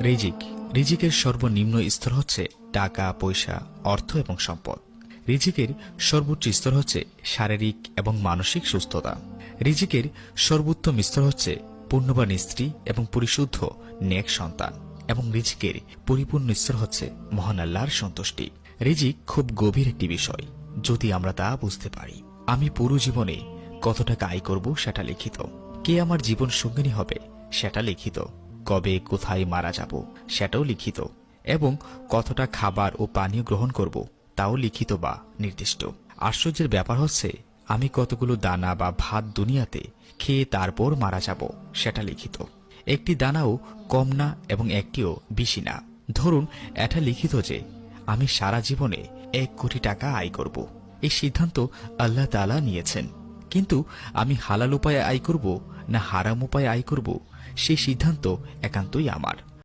রিজিক রিজিকের সর্বনিম্ন স্তর হচ্ছে টাকা পয়সা, অর্থ এবং সম্পদ। রিজিকের সর্বোচ্চ স্তর হচ্ছে শারীরিক এবং মানসিক সুস্থতা। রিজিকের সর্বোত্তম স্তর হচ্ছে পূর্ণবান স্ত্রী এবং পরিশুদ্ধ নেক সন্তান। এবং রিজিকের পরিপূর্ণ স্তর হচ্ছে মহান আল্লাহর সন্তুষ্টি। রিজিক খুব গভীর একটি বিষয়, যদি আমরা তা বুঝতে পারি। আমি পুরো জীবনে কত টাকা আয় করব সেটা লিখিত, কে আমার জীবন সঙ্গিনী হবে সেটা লিখিত, কবে কোথায় মারা যাব সেটাও লিখিত, এবং কতটা খাবার ও পানীয় গ্রহণ করব তাও লিখিত বা নির্দিষ্ট। আশ্চর্যের ব্যাপার হচ্ছে আমি কতগুলো দানা বা ভাত দুনিয়াতে খেয়ে তারপর মারা যাব সেটা লিখিত। একটি দানাও কম না এবং একটিও বেশি না। ধরুন এটা লিখিত যে আমি সারা জীবনে 1 কোটি টাকা আয় করব। এই সিদ্ধান্ত আল্লাহ তাআলা নিয়েছেন, কিন্তু আমি হালাল উপায়ে আয় করব না হারাম উপায়ে আয় করব সেই সিদ্ধান্ত একান্তই আমার।